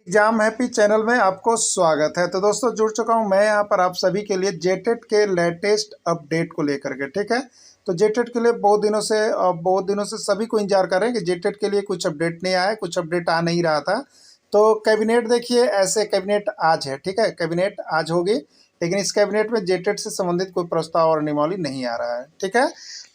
Exam happy channel में आपको स्वागत है। तो दोस्तों जुड़ चुका हूं मैं यहाँ पर आप सभी के लिए जेटेट के लेटेस्ट अपडेट को लेकर के। ठीक है, तो जेटेट के लिए बहुत दिनों से सभी को इंतजार कर रहे हैं कि जेटेट के लिए कुछ अपडेट नहीं आया, कुछ अपडेट आ नहीं रहा था। तो कैबिनेट देखिए, ऐसे कैबिनेट आज है। ठीक है, कैबिनेट आज होगी, लेकिन इस कैबिनेट में जेटेट से संबंधित कोई प्रस्ताव और नियमावली नहीं आ रहा है। ठीक है,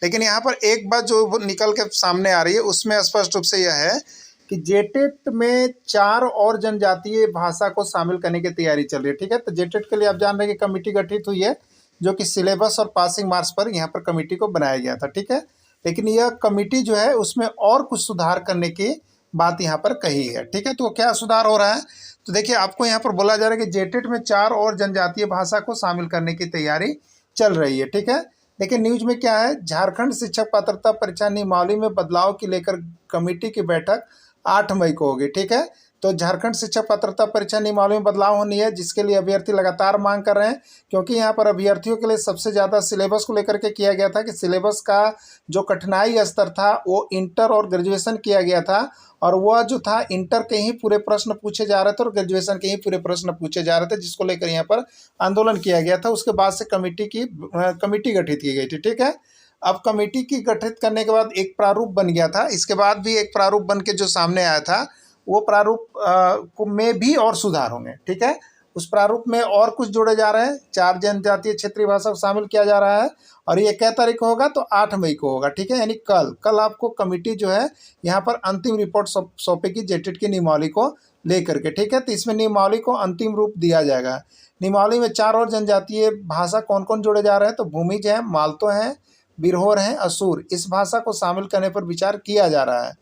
लेकिन यहाँ पर एक बात जो निकल के सामने आ रही है उसमें स्पष्ट रूप से यह है कि जेटेट में 4 और जनजातीय भाषा को शामिल करने की तैयारी चल रही है। ठीक है, तो जेटेट के लिए आप जान रहे हैं कि कमेटी गठित हुई है, जो कि सिलेबस और पासिंग मार्क्स पर यहाँ पर कमेटी को बनाया गया था। ठीक है, लेकिन यह कमेटी जो है उसमें और कुछ सुधार करने की बात यहाँ पर कही है। ठीक है, तो क्या सुधार हो रहा है? तो देखिए, आपको यहाँ पर बोला जा रहा है कि जेटेट में 4 और जनजातीय भाषा को शामिल करने की तैयारी चल रही है। ठीक है, लेकिन न्यूज में क्या है, झारखंड शिक्षक पात्रता परीक्षा नियमावली में बदलाव की लेकर कमेटी की बैठक 8 मई को होगी। ठीक है, तो झारखंड शिक्षक पात्रता परीक्षा नियमावली में बदलाव होनी है, जिसके लिए अभ्यर्थी लगातार मांग कर रहे हैं, क्योंकि यहाँ पर अभ्यर्थियों के लिए सबसे ज़्यादा सिलेबस को लेकर के किया गया था कि सिलेबस का जो कठिनाई स्तर था वो इंटर और ग्रेजुएशन किया गया था, और वह जो था इंटर के ही पूरे प्रश्न पूछे जा रहे थे और ग्रेजुएशन के ही पूरे प्रश्न पूछे जा रहे थे, जिसको लेकर यहाँ पर आंदोलन किया गया था। उसके बाद से कमेटी गठित की गई थी। ठीक है, अब कमेटी की गठित करने के बाद एक प्रारूप बन गया था, इसके बाद भी एक प्रारूप बन के जो सामने आया था, वो प्रारूप में भी और सुधार होंगे। ठीक है, उस प्रारूप में और कुछ जोड़े जा रहे हैं, 4 जनजातीय क्षेत्रीय भाषा को शामिल किया जा रहा है, और ये क्या तारीख को होगा? तो 8 मई को होगा। ठीक है, यानी कल आपको कमेटी जो है यहाँ पर अंतिम रिपोर्ट सौंपेगी जेटेट की नियमावली को लेकर के। ठीक है, तो इसमें नियमावली को अंतिम रूप दिया जाएगा। नियमावली में 4 और जनजातीय भाषा कौन कौन जोड़े जा रहे हैं? तो भूमिज हैं, मालतो हैं, बिरहोर हैं, असुर, इस भाषा को शामिल करने पर विचार किया जा रहा है।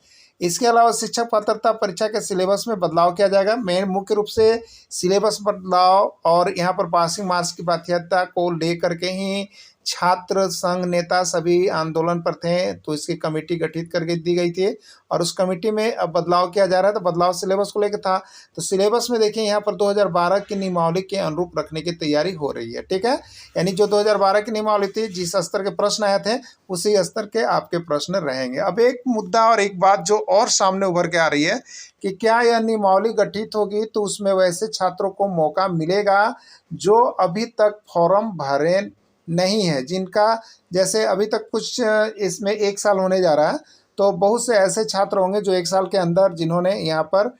इसके अलावा शिक्षक पात्रता परीक्षा के सिलेबस में बदलाव किया जाएगा। मेन मुख्य रूप से सिलेबस बदलाव और यहाँ पर पासिंग मार्क्स की बाध्यता को लेकर के ही छात्र संघ नेता सभी आंदोलन पर थे, तो इसकी कमेटी गठित करके दी गई थी, और उस कमेटी में अब बदलाव किया जा रहा है। तो बदलाव सिलेबस को लेकर था, तो सिलेबस में देखिए यहाँ पर 2012 की नियमावली के अनुरूप रखने की तैयारी हो रही है। ठीक है, यानी जो 2012 की नियमावली थी, जिस स्तर के प्रश्न आए थे उसी स्तर के आपके प्रश्न रहेंगे। अब एक मुद्दा और एक बात जो और सामने उभर के आ रही है कि क्या यह नियमावली गठित होगी तो उसमें वैसे छात्रों को मौका मिलेगा जो अभी तक फॉर्म भरे नहीं है, जिनका जैसे अभी तक कुछ इसमें 1 साल होने जा रहा है, तो बहुत से ऐसे छात्र होंगे जो 1 साल के अंदर जिन्होंने यहाँ पर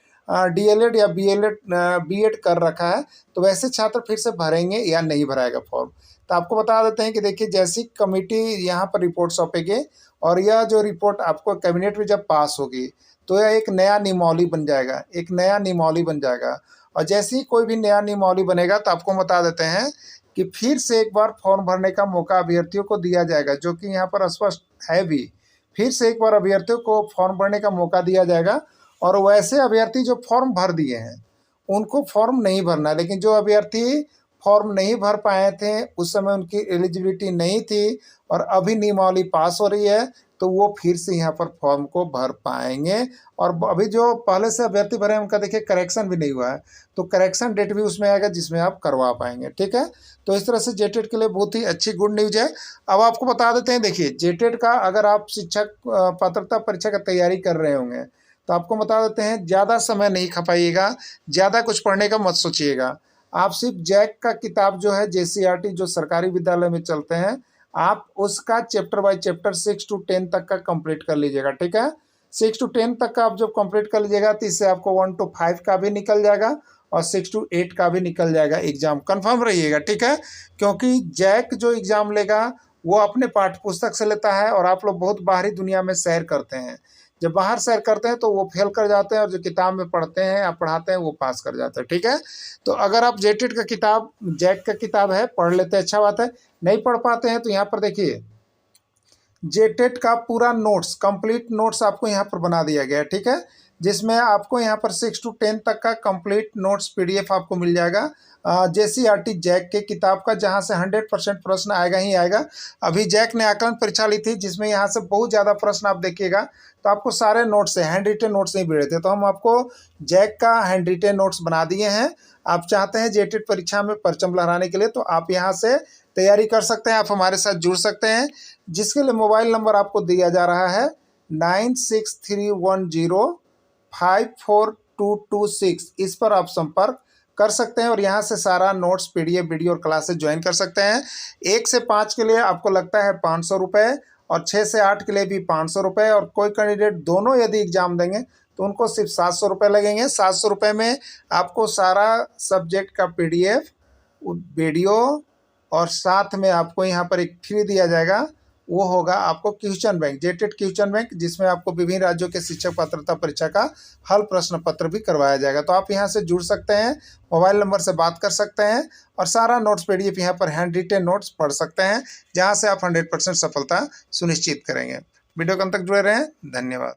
डीएलएड या बीएड कर रखा है, तो वैसे छात्र फिर से भरेंगे या नहीं भराएगा फॉर्म। तो आपको बता देते हैं कि देखिए, जैसी कमेटी यहाँ पर रिपोर्ट सौंपेगी और यह जो रिपोर्ट आपको कैबिनेट में जब पास होगी, तो यह एक नया नियमावली बन जाएगा, एक नया नियमावली बन जाएगा। और जैसे ही कोई भी नया नियमावली बनेगा तो आपको बता देते हैं कि फिर से एक बार फॉर्म भरने का मौका अभ्यर्थियों को दिया जाएगा, जो कि यहाँ पर स्पष्ट है भी। फिर से एक बार अभ्यर्थियों को फॉर्म भरने का मौका दिया जाएगा, और वैसे अभ्यर्थी जो फॉर्म भर दिए हैं उनको फॉर्म नहीं भरना है। लेकिन जो अभ्यर्थी फॉर्म नहीं भर पाए थे, उस समय उनकी एलिजिबिलिटी नहीं थी और अभी नियमावली पास हो रही है, तो वो फिर से यहाँ पर फॉर्म को भर पाएंगे। और अभी जो पहले से अभ्यर्थी भरे हैं उनका देखिए करेक्शन भी नहीं हुआ है, तो करेक्शन डेट भी उसमें आएगा जिसमें आप करवा पाएंगे। ठीक है, तो इस तरह से जेटेट के लिए बहुत ही अच्छी गुड न्यूज है। अब आपको बता देते हैं, देखिए जेटेट का अगर आप शिक्षक पात्रता परीक्षा की तैयारी कर रहे होंगे तो आपको बता देते हैं, ज़्यादा समय नहीं खपाइएगा, ज़्यादा कुछ पढ़ने का मत सोचिएगा। आप सिर्फ जैक का किताब जो है जेसीईआरटी जो सरकारी विद्यालय में चलते हैं, आप उसका चैप्टर बाय चैप्टर 6 to 10 तक का कंप्लीट कर लीजिएगा। ठीक है, 6 to 10 तक का आप जब कंप्लीट कर लीजिएगा तो इससे आपको 1 to 5 का भी निकल जाएगा और 6 to 8 का भी निकल जाएगा एग्जाम। कंफर्म रहिएगा। ठीक है, क्योंकि जैक जो एग्जाम लेगा वो अपने पाठ्य पुस्तक से लेता है, और आप लोग बहुत बाहरी दुनिया में सैर करते हैं। जब बाहर सैर करते हैं तो वो फेल कर जाते हैं, और जो किताब में पढ़ते हैं या पढ़ाते हैं वो पास कर जाते हैं। ठीक है, तो अगर आप जेटेट का किताब, जैक का किताब है, पढ़ लेते हैं, अच्छा बात है। नहीं पढ़ पाते हैं तो यहाँ पर देखिए, जेटेट का पूरा नोट्स, कंप्लीट नोट्स आपको यहाँ पर बना दिया गया है। ठीक है, जिसमें आपको यहाँ पर 6 to 10 तक का कंप्लीट नोट्स पीडीएफ आपको मिल जाएगा जेसीईआरटी जैक के किताब का, जहाँ से 100% प्रश्न आएगा ही आएगा। अभी जैक ने आकलन परीक्षा ली थी, जिसमें यहाँ से बहुत ज़्यादा प्रश्न आप देखिएगा, तो आपको सारे नोट्स से हैंड रिटेन नोट्स नहीं मिले थे, तो हम आपको जैक का हैंड रिटेन नोट्स बना दिए हैं। आप चाहते हैं जेटेट परीक्षा में परचम लहराने के लिए, तो आप यहाँ से तैयारी कर सकते हैं, आप हमारे साथ जुड़ सकते हैं, जिसके लिए मोबाइल नंबर आपको दिया जा रहा है 96310543 8226 इस पर आप संपर्क कर सकते हैं और यहाँ से सारा नोट्स, पीडीएफ, वीडियो और क्लासेस ज्वाइन कर सकते हैं। 1 से 5 के लिए आपको लगता है 500 रुपये और 6 से 8 के लिए भी 500 रुपये, और कोई कैंडिडेट दोनों यदि एग्जाम देंगे तो उनको सिर्फ 700 रुपये लगेंगे। 700 रुपये में आपको सारा सब्जेक्ट का पीडीएफ, वीडियो और साथ में आपको यहाँ पर एक फ्री दिया जाएगा, वो होगा आपको question bank, JTET question bank, जिसमें आपको विभिन्न राज्यों के शिक्षक पात्रता परीक्षा का हल प्रश्न पत्र भी करवाया जाएगा। तो आप यहाँ से जुड़ सकते हैं, मोबाइल नंबर से बात कर सकते हैं और सारा नोट्स पीडीएफ यहाँ पर हैंड रिटेन नोट्स पढ़ सकते हैं, जहाँ से आप 100% सफलता सुनिश्चित करेंगे। वीडियो के अंत तक जुड़े रहें। धन्यवाद।